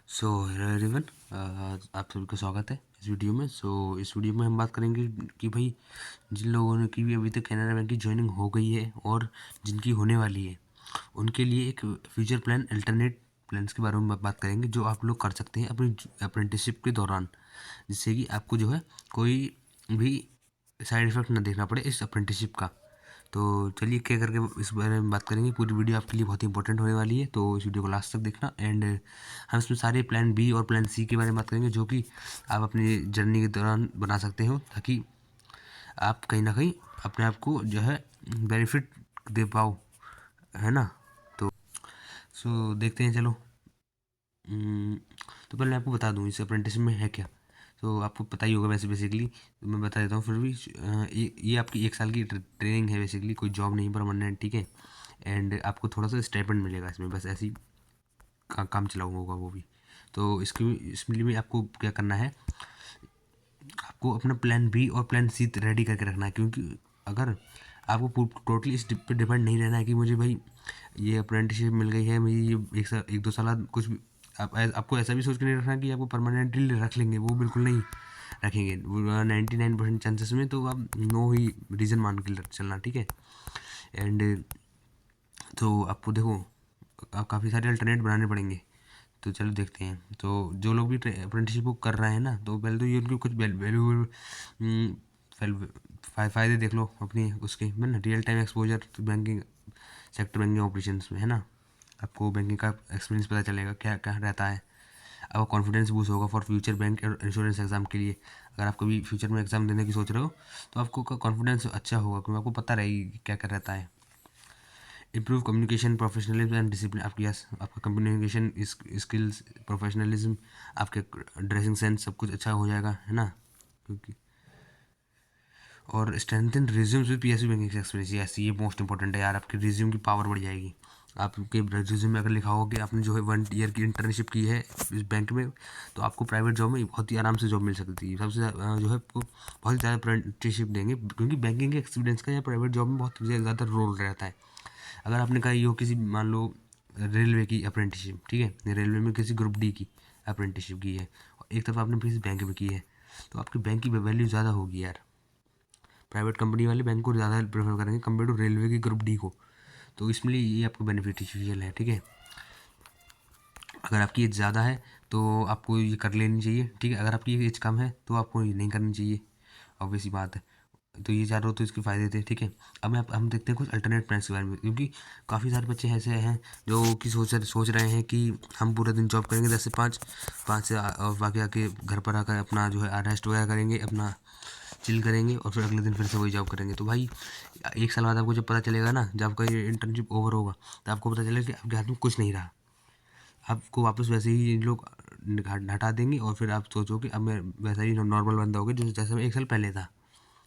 So hello everyone, आप सभी का स्वागत है इस वीडियो में। इस वीडियो में हम बात करेंगे कि भाई जिन लोगों ने की भी अभी तक कैनरा बैंक की ज्वाइनिंग हो गई है और जिनकी होने वाली है उनके लिए एक फ्यूचर प्लान, अल्टरनेट प्लान्स के बारे में बात करेंगे जो आप लोग कर सकते हैं अपनी अप्रेंटिसशिप के दौरान, जिससे कि आपको जो है कोई भी साइड इफ़ेक्ट ना देखना पड़े इस अप्रेंटिसशिप का। तो चलिए क्या करके इस बारे में बात करेंगे। पूरी वीडियो आपके लिए बहुत ही इंपॉर्टेंट होने वाली है, तो इस वीडियो को लास्ट तक देखना। एंड हम इसमें सारे प्लान बी और प्लान सी के बारे में बात करेंगे जो कि आप अपनी जर्नी के दौरान बना सकते हो, ताकि आप कहीं ना कहीं अपने आप को जो है बेनिफिट दे पाओ, है ना। तो देखते हैं, चलो। हम्म, तो पहले आपको बता दूं इस अप्रेंटिसशिप में है क्या। तो आपको पता ही होगा वैसे बेसिकली, तो मैं बता देता हूँ फिर भी। ये आपकी 1 साल की ट्रेनिंग है बेसिकली, कोई जॉब नहीं, परमानेंट, ठीक है। एंड आपको थोड़ा सा स्टाइपेंड मिलेगा इसमें, बस ऐसी काम चलाऊ होगा वो भी। तो इसके लिए आपको क्या करना है, आपको अपना प्लान बी और प्लान सी रेडी करके रखना है, क्योंकि अगर आपको टोटली इस पे डिपेंड नहीं रहना है कि मुझे भाई ये अप्रेंटिसशिप मिल गई है, मेरी ये 1 2 साल बाद कुछ भी, आपको ऐसा भी सोच के नहीं रखना कि आपको परमानेंटली रख लेंगे, वो बिल्कुल नहीं रखेंगे। 99% चांसेस में तो आप नो ही रीज़न मान के चलना, ठीक है। एंड तो आपको देखो, आप काफ़ी सारे अल्टरनेट बनाने पड़ेंगे। तो चलो देखते हैं। तो जो लोग भी अप्रेंटिसशिप को कर रहे हैं ना, तो पहले तो ये उनके कुछ वैल्यूबल फ़ायदे देख लो अपनी उसके में ना। रियल टाइम एक्सपोजर तो बैंकिंग सेक्टर, बैंकिंग ऑपरेशंस में, है ना। आपको बैंकिंग का एक्सपीरियंस पता चलेगा क्या क्या रहता है। आपका कॉन्फिडेंस बूस्ट होगा फॉर फ्यूचर बैंक और इंश्योरेंस एग्जाम के लिए। अगर आप कभी फ्यूचर में एग्जाम देने की सोच रहे हो तो आपको कॉन्फिडेंस अच्छा होगा, क्योंकि आपको पता रहेगी क्या क्या रहता है। Improve communication, professionalism and discipline. आपकी आपका कम्युनिकेशन स्किल्स, प्रोफेशनलिज्म, आपके ड्रेसिंग सेंस, सब कुछ अच्छा हो जाएगा, है ना। क्योंकि और strengthen resumes with PSU banking experience, yes ये मोस्ट इंपॉर्टेंट है यार। आपके रिज्यूम की पावर बढ़ जाएगी। आपके रिज्यूम में अगर लिखा हो कि आपने जो है 1 ईयर की इंटर्नशिप की है इस बैंक में, तो आपको प्राइवेट जॉब में बहुत ही आराम से जॉब मिल सकती है। सबसे जो है आपको बहुत ज़्यादा अप्रेंटिसशिप देंगे, क्योंकि बैंकिंग के एक्सपीरियंस का या प्राइवेट जॉब में बहुत ज़्यादा रोल रहता है। अगर आपने कहा ये हो किसी, मान लो रेलवे की अप्रेंटिसशिप, ठीक है, रेलवे में किसी ग्रुप डी की अप्रेंटिसशिप की है, और एक तरफ आपने किसी बैंक में की है, तो आपकी बैंक की वैल्यू ज़्यादा होगी यार। प्राइवेट कंपनी वाले बैंक को ज़्यादा प्रेफर करेंगे कम्पेयर टू रेलवे की ग्रुप डी को। तो इसमें ये आपको बेनिफिशियल है, ठीक है। अगर आपकी एज ज़्यादा है तो आपको ये कर लेनी चाहिए, ठीक है। अगर आपकी एज कम है तो आपको ये नहीं करनी चाहिए, ऑब्वियस सी बात है। तो ये चारों तो इसके फ़ायदे थे, ठीक है। अब हम देखते हैं कुछ अल्टरनेट प्लान्स के बारे में, क्योंकि काफ़ी सारे बच्चे ऐसे हैं जो कि सोच रहे हैं कि हम पूरा दिन जॉब करेंगे 10 से 5, 5 से और बाकी आके घर पर आकर अपना जो है रेस्ट वगैरह करेंगे, अपना चिल करेंगे, और फिर अगले दिन फिर से वही जॉब करेंगे। तो भाई 1 साल बाद आपको जब पता चलेगा ना, जब आपका ये इंटर्नशिप ओवर होगा, तो आपको पता चलेगा कि आपके हाथ में कुछ नहीं रहा। आपको वापस वैसे ही इन लोग हटा देंगे, और फिर आप सोचो कि अब मैं वैसा ही नॉर्मल बंदा हो गया जैसे मैं 1 साल पहले था,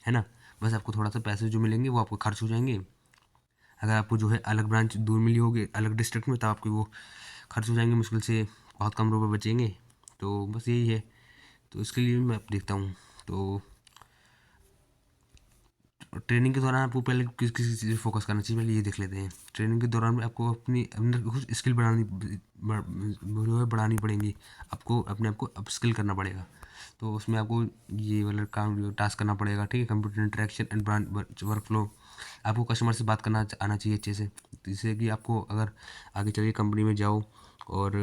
है ना। बस आपको थोड़ा सा पैसे जो मिलेंगे वो आपको खर्च हो जाएंगे। अगर आपको जो है अलग ब्रांच दूर मिली होगी अलग डिस्ट्रिक्ट में, तो आपके वो खर्च हो जाएंगे मुश्किल से, बहुत कम रुपए बचेंगे। तो बस यही है। तो इसके लिए मैं देखता हूँ। तो ट्रेनिंग के दौरान आपको पहले किस चीज़ पर फोकस करना चाहिए, पहले ये देख लेते हैं। ट्रेनिंग के दौरान में आपको अपनी अंदर कुछ स्किल जो है बढ़ानी पड़ेंगी। आपको अपने आप को अप स्किल करना पड़ेगा। तो उसमें आपको ये वाला काम टास्क करना पड़ेगा, ठीक है। Computer interaction and brand work flow. आपको कस्टमर से बात करना आना चाहिए अच्छे से, जिससे कि आपको अगर आगे चलिए कंपनी में जाओ और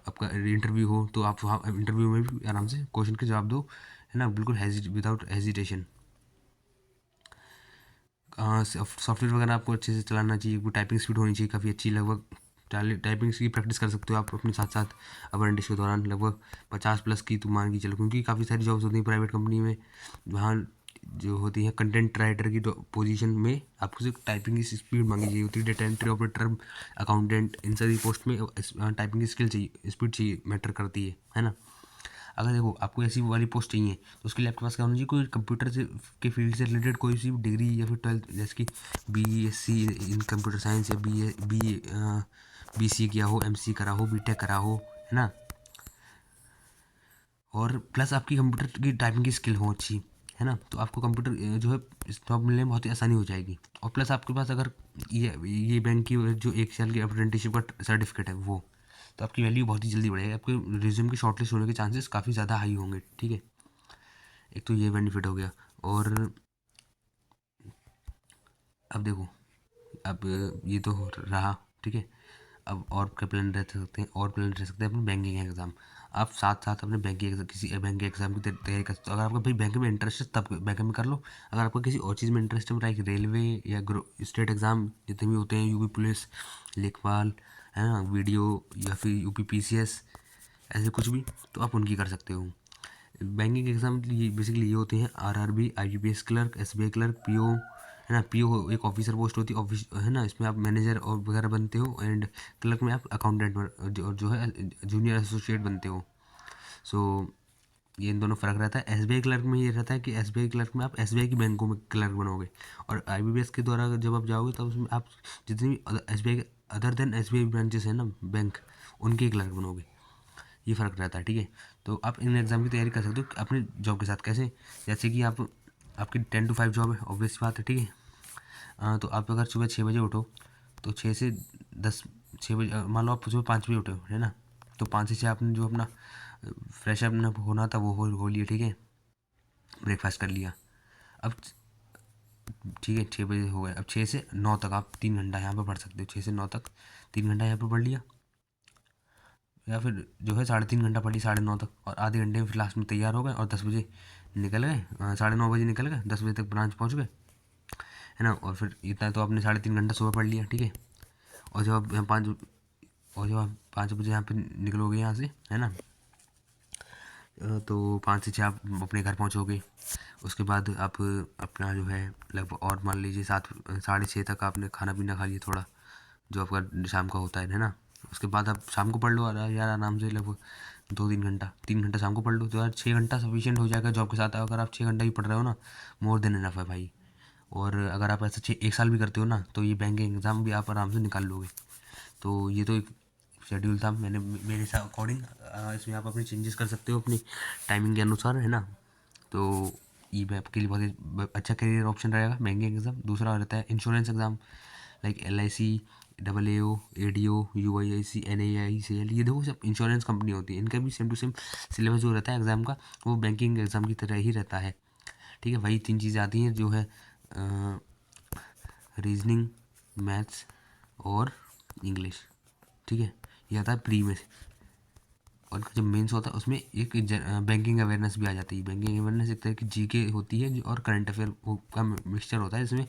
आपका इंटरव्यू हो, तो आप वहाँ इंटरव्यू में भी आराम से क्वेश्चन के जवाब दो, है ना, बिल्कुल विदाउट हेजिटेशन। सॉफ्टवेयर वगैरह आपको अच्छे से चलाना चाहिए, वो टाइपिंग स्पीड होनी चाहिए काफ़ी अच्छी, लगभग टाइपिंग की प्रैक्टिस कर सकते हो आप अपने साथ साथ अप्रेंटिस के दौरान, लगभग 50+ की तो मान के चलो, क्योंकि काफ़ी सारी जॉब्स होती हैं प्राइवेट कंपनी में, वहाँ जो होती है कंटेंट राइटर की पोजीशन में आपको सिर्फ टाइपिंग की स्पीड मांगी चाहिए होती है। डेटा एंट्री ऑपरेटर, अकाउंटेंट, इन सारी पोस्ट में टाइपिंग की स्किल चाहिए, स्पीड चाहिए, मैटर करती है ना। अगर देखो आपको ऐसी वाली पोस्ट चाहिए तो उसके लिए आपके पास क्या होना चाहिए, कोई कंप्यूटर से के फील्ड से रिलेटेड कोई सी डिग्री, या फिर 12th जैसे कि BSc इन कंप्यूटर साइंस, या BC किया हो, MC करा हो, BTech करा हो, है ना। और प्लस आपकी कंप्यूटर की टाइपिंग की स्किल हो अच्छी, है ना, तो आपको कंप्यूटर जो है जॉब मिलने में बहुत ही आसानी हो जाएगी। और प्लस आपके पास अगर ये बैंक की जो 1 साल की अप्रेंटिसशिप का सर्टिफिकेट है, वो तो आपकी वैल्यू बहुत ही जल्दी बढ़ेगी, आपके रिज्यूम की शॉर्टलिस्ट होने के चांसेस काफ़ी ज़्यादा हाई होंगे, ठीक है। एक तो ये बेनिफिट हो गया। और अब देखो, अब ये तो रहा, ठीक है। अब और क्या प्लान रह सकते हैं, और प्लान रह सकते हैं अपने बैंकिंग एग्ज़ाम। आप साथ साथ अपने बैंकिंग एग्जाम, किसी बैंक एग्ज़ाम की तैयारी कर सकते हो। अगर आपका भाई बैंक में इंटरेस्ट है तब बैंक में कर लो। अगर आपको किसी और चीज़ में इंटरेस्ट है, लाइक रेलवे या स्टेट एग्ज़ाम जितने भी होते हैं, यूपी पुलिस, लेखपाल, है ना, वीडियो, या फिर यूपी पीसीएस, ऐसे कुछ भी, तो आप उनकी कर सकते हो। बैंकिंग एग्ज़ाम ये बेसिकली ये होते हैं: RRB, IBPS clerk, SBI clerk, PO, है ना। पीओ एक ऑफिसर पोस्ट होती है, ऑफिस, है ना, इसमें आप मैनेजर और वगैरह बनते हो। एंड क्लर्क में आप अकाउंटेंट जो है जूनियर एसोसिएट बनते हो। सो ये इन दोनों फ़र्क रहता है। एसबीआई क्लर्क में ये रहता है कि एसबीआई क्लर्क में आप एसबीआई की बैंकों में क्लर्क बनोगे, और आईबीपीएस के द्वारा जब आप जाओगे तब उसमें आप जितनी भी SBI other than SBI branches हैं ना बैंक, उनके क्लर्क बनोगे। ये फ़र्क रहता है, ठीक है। तो आप इन एग्ज़ाम की तैयारी कर सकते हो अपने जॉब के साथ। कैसे? जैसे कि आप, आपकी 10 to 5 जॉब है, ऑब्वियस बात है, ठीक है। तो आप अगर सुबह 6 बजे उठो, तो 6 से 10, 6 बजे, मान लो आप सुबह 5 बजे उठे हो, है ना, तो 5 से 6 आपने जो अपना फ्रेश अप होना था वो हो लिया, ठीक है, ब्रेकफास्ट कर लिया। अब ठीक है, 6 बजे हो गए। अब 6 से 9 तक आप 3 घंटा यहाँ पर पढ़ सकते हो। 6 से 9 तक 3 घंटा यहाँ पर पढ़ लिया, या फिर जो है 3.5 घंटा पढ़ी 9:30 तक, और आधे घंटे में फिर लास्ट में तैयार हो गए और 10 बजे निकल गए, 9:30 बजे निकल गए, 10 बजे तक ब्रांच पहुँच गए, है ना। और फिर इतना तो आपने 3.5 घंटा सुबह पढ़ लिया, ठीक है। और जब आप यहाँ 5 बजे यहाँ पे निकलोगे यहाँ से, है ना, तो 5 से 6 आप अपने घर पहुँचोगे। उसके बाद आप अपना जो है लगभग, और मान लीजिए 7, 6:30 तक आपने खाना पीना खा लिया थोड़ा, जो आपका शाम का होता है ना। उसके बाद आप शाम को पढ़ लो यार आराम से, लगभग 2-3 घंटा, 3 घंटा शाम को पढ़ लो, तो यार 6 घंटा सफिशिएंट हो जाएगा जॉब के साथ। अगर आप 6 घंटा ही पढ़ रहे हो ना, मोर देन इनफ है भाई। और अगर आप ऐसा 1 साल भी करते हो ना, तो ये बैंकिंग एग्ज़ाम भी आप आराम से निकाल लोगे। तो ये तो एक शेड्यूल था मैंने मेरे अकॉर्डिंग। इसमें आप अपनी चेंजेस कर सकते हो अपनी टाइमिंग के अनुसार, है ना। तो ये भी आपके लिए बहुत ही अच्छा करियर ऑप्शन रहेगा बैंकिंग एग्ज़ाम। दूसरा रहता है insurance exam, like LIC, AAO, ADO, UIIC, NAICL। ये देखो सब इंश्योरेंस कंपनी होती है, इनका भी सेम टू सेम सिलेबस जो रहता है एग्ज़ाम का, वो बैंकिंग एग्ज़ाम की तरह ही रहता है, ठीक है। वही 3 चीज़ें आती हैं, जो है रीजनिंग, मैथ्स और इंग्लिश, ठीक है। ये आता है प्री में। और जब मेंस होता है उसमें एक बैंकिंग अवेयरनेस भी आ जाती है। बैंकिंग अवेयरनेस एक तरह की जीके होती है, और करंट अफेयर का मिक्सचर होता है। इसमें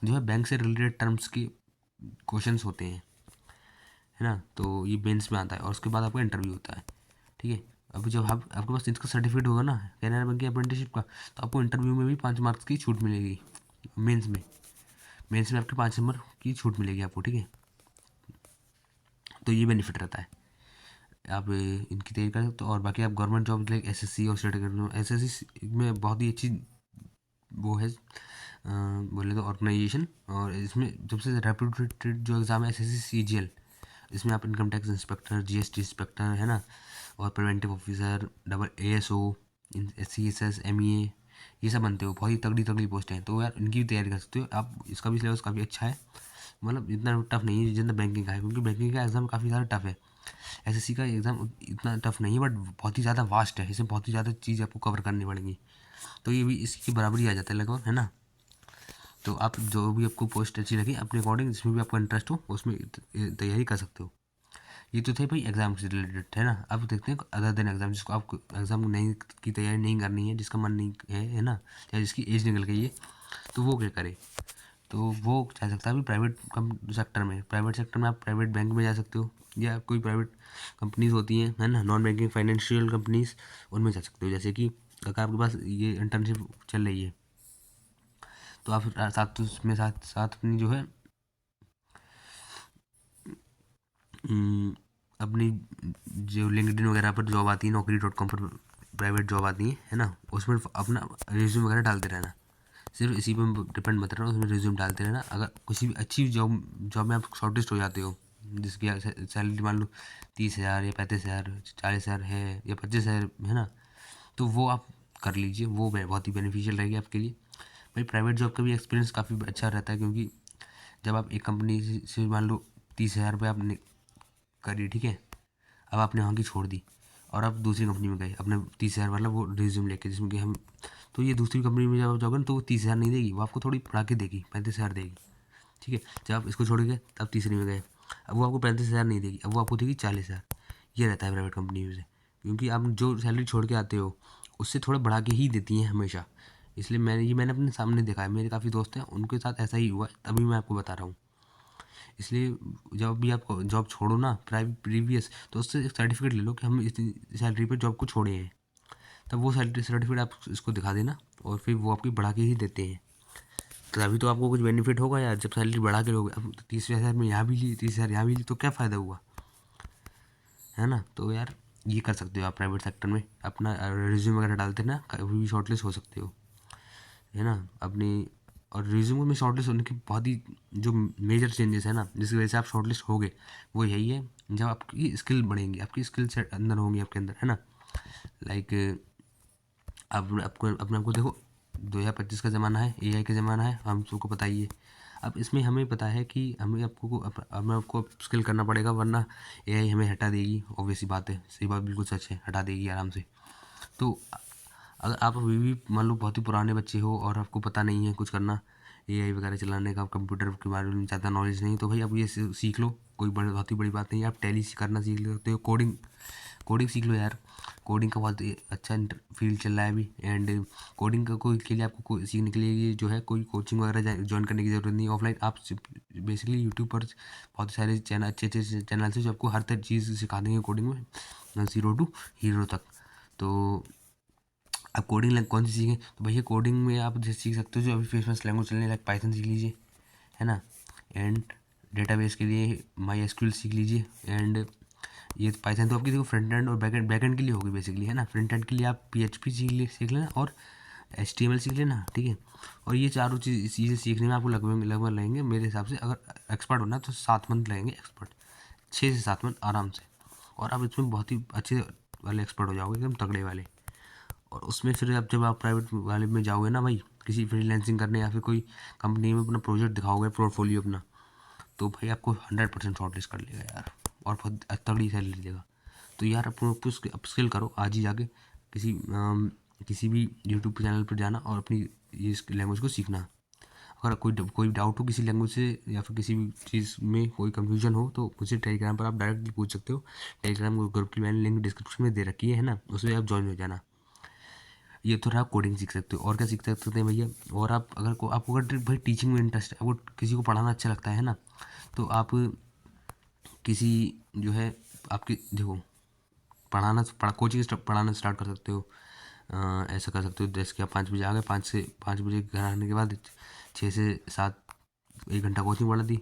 जो है बैंक से रिलेटेड टर्म्स के क्वेश्चंस होते हैं, है ना। तो ये मेंस में आता है, और उसके बाद आपका इंटरव्यू होता है, ठीक है। अभी जब आप आपके पास इसका सर्टिफिकेट होगा ना, कैनरा बैंक की अप्रेंटिसशिप का, तो आपको इंटरव्यू में भी 5 मार्क्स की छूट मिलेगी। मेंस में मेंस में आपके 5 नंबर की छूट मिलेगी आपको, ठीक है। तो ये बेनिफिट रहता है, आप इनकी तैयारी कर सकते हो। और बाकी आप गवर्नमेंट जॉब लाइक SSC और स्टेट SSC में बहुत ही अच्छी वो है, बोले तो ऑर्गेनाइजेशन। और इसमें सबसे रेप्यूटेड जो एग्ज़ाम है SSC CGL, इसमें आप income tax inspector, GST inspector, है ना, और preventive officer, double ASO, CSS, MEA, ये सब बनते हो। बहुत ही तगड़ी तगड़ी पोस्टें हैं, तो यार इनकी भी तैयारी कर सकते हो आप। इसका भी सिलेबस काफ़ी अच्छा है, मतलब इतना टफ नहीं है जितना बैंकिंग का है, क्योंकि बैंकिंग का एग्ज़ाम काफ़ी ज़्यादा टफ है। SSC का एग्ज़ाम इतना टफ नहीं है, बट बहुत ही ज़्यादा वास्ट है, इसमें बहुत ही ज़्यादा चीज़ आपको कवर करनी पड़ेंगी। तो ये भी इसकी बराबरी आ जाता है लगभग, है ना। तो आप जो भी आपको पोस्ट अच्छी लगी अपने अकॉर्डिंग, जिसमें भी आपका इंटरेस्ट हो उसमें तैयारी कर सकते हो। ये तो थे भाई एग्ज़ाम से रिलेटेड, है ना। अब देखते हैं अदर देन एग्ज़ाम, जिसको आप एग्ज़ाम नहीं की तैयारी नहीं करनी है, जिसका मन नहीं है ना, या जिसकी एज निकल गई है, तो वो क्या करे। तो वो जा सकता है अभी प्राइवेट सेक्टर में। प्राइवेट सेक्टर में आप प्राइवेट बैंक में जा सकते हो, या कोई प्राइवेट कंपनीज होती हैं, है ना, नॉन बैंकिंग फाइनेंशियल कंपनीज, उनमें जा सकते हो। जैसे कि अगर आपके पास ये इंटर्नशिप चल रही है, तो आप साथ उसमें साथ साथ अपनी जो है अपनी जो लिंक्डइन वगैरह पर जॉब आती है, Naukri.com पर प्राइवेट जॉब आती है ना, उसमें अपना रिज्यूम वगैरह डालते रहना। सिर्फ इसी पर डिपेंड मत रहना, उसमें रिज्यूम डालते रहना। अगर किसी भी अच्छी जॉब जॉब में आप शॉर्टलिस्ट हो जाते हो, जिसकी सैलरी मान लो 30,000 या 35,000, 40,000 है, या 25,000, है ना, तो वो आप कर लीजिए। वो बहुत ही बेनिफिशियल रहेगी आपके लिए। भाई प्राइवेट जॉब का भी एक्सपीरियंस काफ़ी अच्छा रहता है, क्योंकि जब आप एक कंपनी से मान लो 30,000 रुपये आपने करी, ठीक है, अब आपने वहाँ की छोड़ दी और आप दूसरी कंपनी में गए अपने 30,000 वाला वो रिज्यूम लेके, जिसमें कि हम, तो ये दूसरी कंपनी में जब आप जाओगे ना तो वो 30,000 नहीं देगी, वो आपको थोड़ी बढ़ा के देगी, 35,000 देगी। ठीक है, जब आप इसको छोड़ गए तब तीसरी में गए, अब वो आपको 35,000 नहीं देगी, अब वो आपको देगी 40,000। ये रहता है प्राइवेट कंपनी में से, क्योंकि आप जो सैलरी छोड़ के आते हो उससे थोड़ा बढ़ा के ही देती हैं हमेशा। इसलिए मैंने अपने सामने देखा है, मेरे काफ़ी दोस्त हैं उनके साथ ऐसा ही हुआ है, तभी मैं आपको बता रहा हूँ। इसलिए जब भी आप जॉब छोड़ो ना प्रीवियस, तो उससे एक सर्टिफिकेट ले लो कि हम इतनी सैलरी पे जॉब को छोड़े हैं, तब वो सैलरी सर्टिफिकेट आप इसको दिखा देना और फिर वो आपकी बढ़ा के ही देते हैं। तो तभी तो आपको कुछ बेनिफिट होगा यार, जब सैलरी बढ़ा के लोगे। अब 30,000 में यहाँ भी ली, 30,000 यहाँ भी ली, तो क्या फ़ायदा हुआ, है ना। तो यार ये कर सकते हो आप प्राइवेट सेक्टर में, अपना रिज्यूम वगैरह डालते ना, कभी भी शॉर्टलिस्ट हो सकते हो, है ना अपनी। और रिज्यूम में शॉर्टलिस्ट होने की बहुत ही जो मेजर चेंजेस है ना, जिसकी वजह से आप शॉर्टलिस्ट होगे, वो यही है, जब आपकी स्किल बढ़ेंगी, आपकी स्किल सेट अंदर होंगी आपके अंदर, है ना। लाइक अब आपको अपने आपको देखो, 2025 का ज़माना है, एआई का ज़माना है, हम सबको पता ही है। अब इसमें हमें पता है कि हमें आपको स्किल करना पड़ेगा, वरना एआई हमें हटा देगी। ऑब्वियस सी बात है, सही बात, बिल्कुल सच है, हटा देगी आराम से। तो अगर आप अभी भी मान लो बहुत ही पुराने बच्चे हो और आपको पता नहीं है कुछ करना, एआई वगैरह चलाने का, कंप्यूटर के बारे में ज़्यादा नॉलेज नहीं, तो भाई अब ये सीख लो, कोई बहुत ही बड़ी बात नहीं है। आप टैली करना सीख सकते हो, कोडिंग सीख लो यार। कोडिंग का बहुत अच्छा फील्ड चल रहा है अभी, एंड कोडिंग का कोई के लिए आपको सीखने के लिए जो है कोई कोचिंग वगैरह ज्वाइन करने की ज़रूरत नहीं है। ऑफलाइन आप बेसिकली यूट्यूब पर बहुत सारे चैनल, अच्छे अच्छे चैनल से जो आपको हर तरह चीज़ सिखा देंगे कोडिंग में, ज़ीरो टू हीरो तक। तो आप कोडिंग कौन सी सीखें, तो भैया कोडिंग में आप जैसे सीख सकते हो जो अभी फेमस लैंग्वेज चलने, लाइक पाइथन सीख लीजिए, है ना। एंड डेटाबेस के लिए माई एसक्यूएल सीख लीजिए। एंड ये पाइथन तो आपकी देखो फ्रंट एंड और बैक एंड के लिए होगी बेसिकली, है ना। फ्रंट एंड के लिए आप PHP सीख लेना और HTML सीख लेना, ठीक है। और ये चारों चीज़ें सीखने में आपको लगभग लगेंगे मेरे हिसाब से, अगर एक्सपर्ट होना तो 7 मंथ लगेंगे एक्सपर्ट, 6 से 7 मंथ आराम से। और आप इसमें बहुत ही अच्छे वाले एक्सपर्ट हो जाओगे, एकदम तगड़े वाले। और उसमें फिर जब आप प्राइवेट वाले में जाओगे ना भाई, किसी फ्रीलांसिंग करने या फिर कोई कंपनी में अपना प्रोजेक्ट दिखाओगे, पोर्टफोलियो अपना, तो भाई आपको 100% शॉर्टलिस्ट कर लेगा यार, और बहुत तगड़ी सैलरी देगा। तो यार अपने अपस्किल करो आज ही जाके, किसी भी यूट्यूब चैनल पर जाना और अपनी ये लैंग्वेज को सीखना। अगर कोई डाउट हो किसी लैंग्वेज से या फिर किसी भी चीज़ में कोई कन्फ्यूजन हो, तो मुझे टेलीग्राम पर आप डायरेक्टली पूछ सकते हो। टेलीग्राम ग्रुप की मैंने लिंक डिस्क्रिप्शन में दे रखी है ना, उसमें आप ज्वाइन हो जाना। ये तो रहा कोडिंग सीख सकते हो, और क्या सीख सकते हैं भैया। और आप आपको अगर भाई टीचिंग में इंटरेस्ट है, आपको किसी को पढ़ाना अच्छा लगता है ना, तो आप किसी जो है आपकी देखो कोचिंग पढ़ाना स्टार्ट कर सकते हो। ऐसा कर सकते हो, जैसे कि आप 5 बजे आ गए, 5 बजे घर आने के बाद 6 से 7 1 घंटा कोचिंग पढ़ा दी।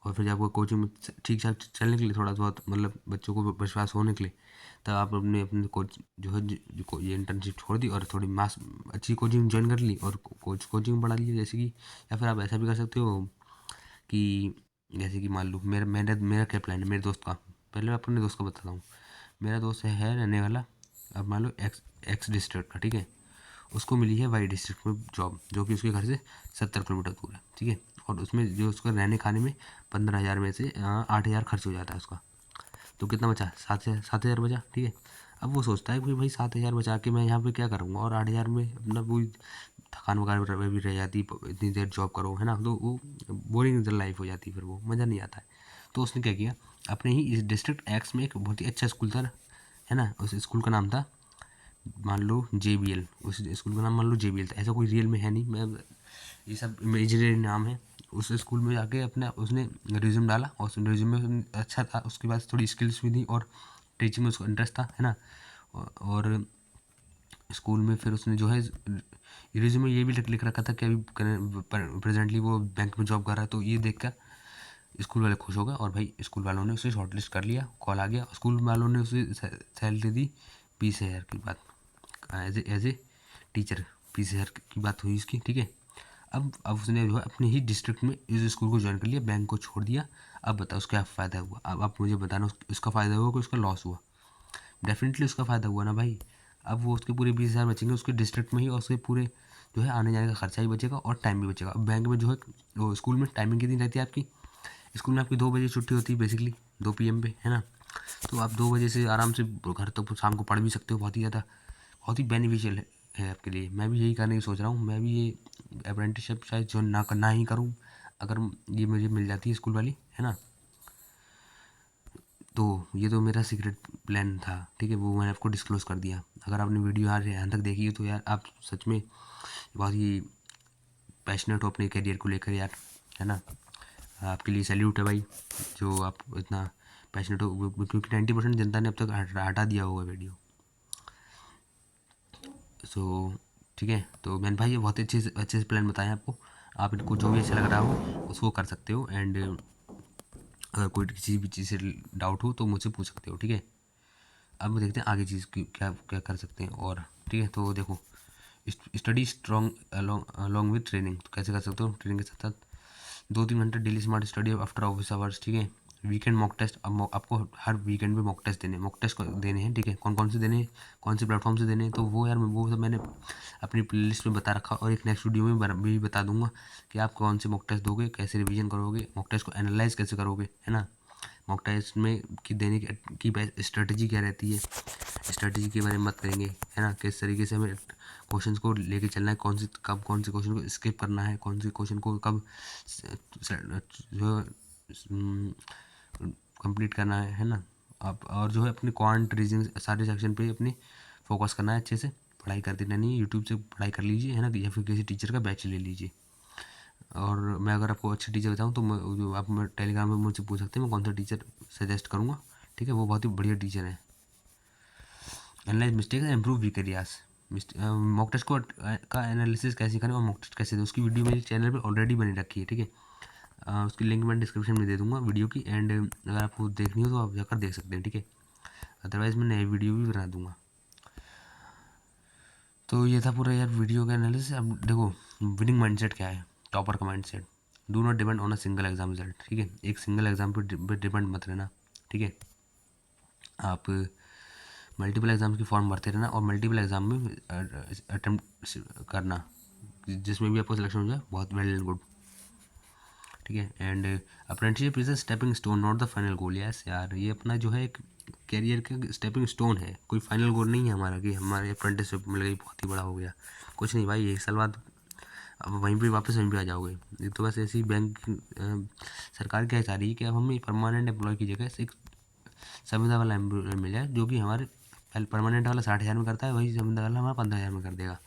और फिर जब आपको कोचिंग में ठीक ठाक चलने के लिए, थोड़ा बहुत मतलब बच्चों को विश्वास होने के लिए, तब आप अपने अपने कोच जो है ये इंटर्नशिप छोड़ दी और थोड़ी मास अच्छी कोचिंग ज्वाइन कर ली और कोचिंग पढ़ा ली, जैसे कि। या फिर आप ऐसा भी कर सकते हो कि जैसे कि मान लो मेरा क्या प्लान है मेरे दोस्त का। पहले मैं अपने दोस्त को बताता हूँ। मेरा दोस्त है रहने वाला, अब मान लो एक्स डिस्ट्रिक्ट का, ठीक है। उसको मिली है वाई डिस्ट्रिक्ट में जॉब, जो कि उसके घर से 70 किलोमीटर दूर है, ठीक है। और उसमें जो उसका रहने खाने में 15,000 में से 8,000 खर्च हो जाता है उसका। तो कितना बचा, 7,000 बचा, ठीक है। अब वो सोचता है कि भाई 7,000 बचा के मैं यहाँ पे क्या करूँगा, और 8,000 में अपना वही थकान वगैरह भी रह जाती, इतनी देर जॉब करो, है ना। तो वो बोरिंग लाइफ हो जाती, फिर वो मज़ा नहीं आता है। तो उसने क्या किया, अपने ही इस डिस्ट्रिक्ट एक्स में एक बहुत ही अच्छा स्कूल था, है ना। उस स्कूल का नाम था मान लो JBL। उस स्कूल का नाम मान लो JBL था, ऐसा कोई रियल में है नहीं, मैं ये सब इमेजिनरी नाम है। उस स्कूल में जाके अपना उसने रिज्यूम डाला, और उस रिज्यूम में अच्छा था, उसके बाद थोड़ी स्किल्स भी थी और टीचिंग में उसको इंटरेस्ट था, है ना। और स्कूल में फिर उसने जो है रिज्यूम में ये भी लिख रखा था कि अभी प्रेजेंटली वो बैंक में जॉब कर रहा है। तो ये देखकर स्कूल वाले खुश हो गए, और भाई स्कूल वालों ने उसे शॉर्टलिस्ट कर लिया, कॉल आ गया, स्कूल वालों ने उसे सैलरी दी 20,000 की बात, एज ए टीचर 20,000 की बात हुई इसकी, ठीक है। अब उसने जो है अपने ही डिस्ट्रिक्ट में इस स्कूल को ज्वाइन कर लिया, बैंक को छोड़ दिया। अब बताओ उसका क्या फ़ायदा हुआ, अब आप मुझे बताना उसका फ़ायदा हुआ कि उसका लॉस हुआ। डेफिनेटली उसका फ़ायदा हुआ ना भाई। अब वो उसके पूरे 20,000 बचेंगे उसके डिस्ट्रिक्ट में ही, और उसके पूरे जो है आने जाने का खर्चा ही बचेगा और टाइम भी बचेगा। अब बैंक में जो है वो स्कूल में टाइमिंग कितनी रहती है आपकी, स्कूल में आपकी 2 बजे छुट्टी होती है बेसिकली, 2 PM पे, है ना। तो आप 2 बजे से आराम से घर तक शाम को पढ़ भी सकते हो। बहुत ही ज़्यादा, बहुत ही बेनिफिशियल है आपके लिए। मैं भी यही करने की सोच रहा हूँ। मैं भी ये अप्रेंटिसशिप शायद जो ना ही करूँ, अगर ये मुझे मिल जाती है स्कूल वाली, है ना। तो ये तो मेरा सीक्रेट प्लान था, ठीक है, वो मैंने आपको डिस्क्लोज़ कर दिया। अगर आपने वीडियो यहाँ तक देखी है तो यार आप सच में बहुत ही पैशनेट हो अपने करियर को लेकर यार, है ना। आपके लिए सैल्यूट है भाई, जो आप इतना पैशनेट हो, क्योंकि 90% जनता ने अब तक हटा दिया होगा वीडियो। सो ठीक है, तो मैंने भाई ये बहुत अच्छे से प्लान बताया आपको। आप इनको जो भी अच्छा लग रहा हो उसको कर सकते हो। एंड अगर कोई किसी भी चीज़ से डाउट हो तो मुझसे पूछ सकते हो, ठीक है। अब देखते हैं आगे चीज़ की क्या क्या कर सकते हैं। और ठीक है, तो देखो, study strong along with training, तो कैसे कर सकते हो ट्रेनिंग के साथ साथ। 2-3 घंटे daily smart study after office hours, ठीक है। वीकेंड मॉक टेस्ट, अब आपको हर वीकेंड पे मॉक टेस्ट देने हैं, ठीक है। कौन कौन से देने हैं, कौन से प्लेटफॉर्म से देने हैं, तो वो यार वो सब मैंने अपनी प्लेलिस्ट में बता रखा, और एक नेक्स्ट वीडियो में भी बता दूंगा कि आप कौन से मॉक टेस्ट दोगे, कैसे रिवीजन करोगे, मॉक टेस्ट को एनालाइज कैसे करोगे, है ना। मॉक टेस्ट में कि देने की स्ट्रेटजी क्या रहती है, स्ट्रेटजी के बारे में बात करेंगे, है ना। किस तरीके से हमें क्वेश्चंस को लेके चलना है, कौन से क्वेश्चन को स्किप करना है, कौन से क्वेश्चन को कब जो कंप्लीट करना है ना। आप और जो है अपने क्वांट रीजनिंग सारे सेक्शन पे अपने फोकस करना है, अच्छे से पढ़ाई करते रहनी है। यूट्यूब से पढ़ाई कर लीजिए, है ना, या फिर किसी टीचर का बैच ले लीजिए। और मैं अगर आपको अच्छे टीचर बताऊँ तो जो आप टेलीग्राम में मुझसे पूछ सकते हैं, मैं कौन सा टीचर सजेस्ट करूँगा, ठीक है। वो बहुत ही बढ़िया टीचर है। Analyse mistake and improve weak areas, mock test को का एनालिसिस कैसे करें और मॉक टेस्ट कैसे दें, उसकी वीडियो मेरे चैनल पे ऑलरेडी बनी रखी है, ठीक है। उसकी लिंक मैं डिस्क्रिप्शन में दे दूँगा वीडियो की। एंड अगर आपको देखनी हो तो आप जाकर देख सकते हैं, ठीक है। अदरवाइज़ मैं नई वीडियो भी बना दूँगा। तो ये था पूरा यार वीडियो का एनालिसिस। अब देखो, विनिंग माइंडसेट क्या है, टॉपर का mindset. Do not depend on a single exam result, ठीक है। एक सिंगल एग्जाम पर डिपेंड मत रहना, ठीक है। आप मल्टीपल एग्जाम की फॉर्म भरते रहना और मल्टीपल एग्जाम में अटेम्प्ट करना, जिसमें भी आपको सिलेक्शन हो जाए, बहुत वेल एंड गुड, ठीक है। And apprenticeship is a stepping stone not the final goal. Yes यार, ये अपना जो है एक कैरियर का स्टेपिंग स्टोन है, कोई फाइनल गोल नहीं है हमारा कि हमारे अप्रेंटिसशिप मिल गई बहुत ही बड़ा हो गया। कुछ नहीं भाई, 1 साल बाद अब वहीं पे वापस वहीं पे आ जाओगे। ये तो बस ऐसी बैंक सरकार क्या चाह रही है कि अब हमें परमानेंट एम्प्लॉय की जगह से एक संविदा वाला एम्प्लॉय मिल जाए, जो कि हमारे परमानेंट वाला 60,000 में करता है, वही संविदा वाला हमारा 15,000 में कर देगा।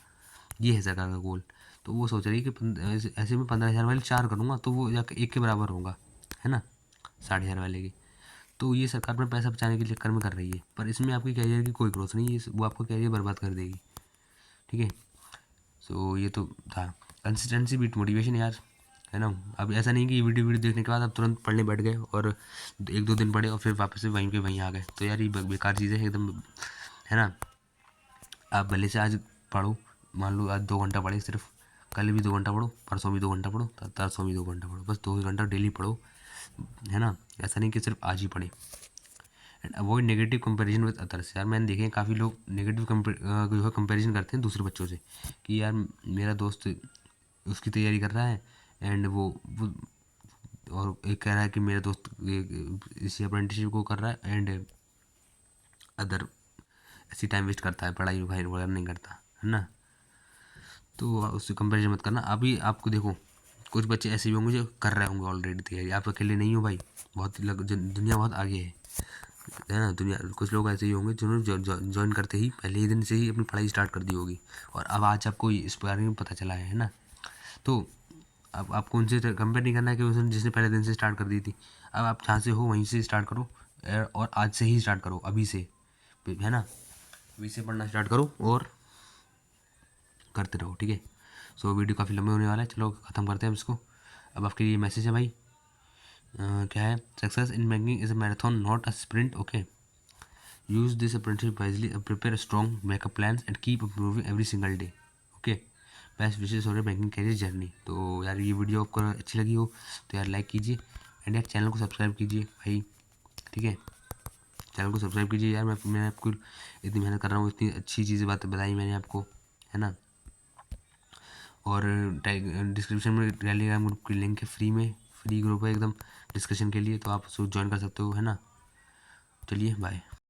ये है सरकार का गोल। तो वो सोच रही है कि ऐसे में 15,000 वाले 4 करूँगा तो वो जाकर 1 के बराबर होगा, है ना, 60,000 वाले की। तो ये सरकार अपना पैसा बचाने के चक्कर में कर रही है, पर इसमें आपकी कैरियर की कोई ग्रोथ नहीं है, वो आपका कैरियर बर्बाद कर देगी, ठीक है। सो ये तो था कंसिस्टेंसी बीट मोटिवेशन यार, है ना। अब ऐसा नहीं कि वीडियो देखने के बाद आप तुरंत पढ़ने बैठ गए और 1-2 दिन पढ़े और फिर वापस से वहीं के वहीं आ गए, तो यार ये बेकार चीज़ है एकदम, है ना। आप भले से आज पढ़ो, मान लो आज 2 घंटा पढ़े सिर्फ, कल भी 2 घंटा पढ़ो, परसों भी 2 घंटा पढ़ो, तरसों भी 2 घंटा पढ़ो, बस 2 घंटा डेली पढ़ो, है ना। ऐसा नहीं कि सिर्फ आज ही पढ़े। And avoid negative comparison with others. यार मैंने देखे हैं काफ़ी लोग नेगेटिव जो है कंपैरिजन करते हैं दूसरे बच्चों से, कि यार मेरा दोस्त उसकी तैयारी कर रहा है एंड वो और एक कह रहा है कि मेरा दोस्त इसी अप्रेंटिसशिप को कर रहा है एंड अदर ऐसी टाइम वेस्ट करता है, पढ़ाई वगैरह वगैरह नहीं करता, है ना। तो उससे कंपेरिजन मत करना। अभी आपको देखो, कुछ बच्चे ऐसे भी होंगे जो कर रहे होंगे ऑलरेडी तैयारी, आप अकेले नहीं हो भाई, बहुत दुनिया बहुत आगे है ना। दुनिया कुछ लोग ऐसे ही होंगे जिन्होंने ज्वाइन करते ही पहले ही दिन से ही अपनी पढ़ाई स्टार्ट कर दी होगी, और अब आज आपको इस बारे में पता चला है ना। तो अब आपको उनसे कंपेयर नहीं करना है कि उसने जिसने पहले दिन से स्टार्ट कर दी थी। अब आप जहाँ से हो वहीं से स्टार्ट करो, और आज से ही स्टार्ट करो, अभी से, है ना। अभी से पढ़ना स्टार्ट करो और करते रहो, ठीक है। सो वीडियो काफ़ी लंबे होने वाला है, चलो ख़त्म करते हैं अब इसको। अब आपके लिए मैसेज है भाई, क्या है, success in banking is a marathon not a sprint, okay. Use this apprenticeship wisely, prepare strong backup plans and keep improving every single day, okay. Best विशेष हो रहे बैंकिंग कैरियर जर्नी। तो यार ये वीडियो आपको अच्छी लगी हो तो यार लाइक कीजिए, एंड यार चैनल को सब्सक्राइब कीजिए भाई, ठीक है। चैनल को सब्सक्राइब कीजिए यार, मैं आपको इतनी मेहनत कर रहा हूँ, इतनी अच्छी चीज़ें बातें बताई मैंने आपको, है ना। और डिस्क्रिप्शन में टेलीग्राम ग्रुप की लिंक है, फ्री ग्रुप है एकदम डिस्कशन के लिए, तो आप उसको ज्वाइन कर सकते हो, है ना। चलिए बाय।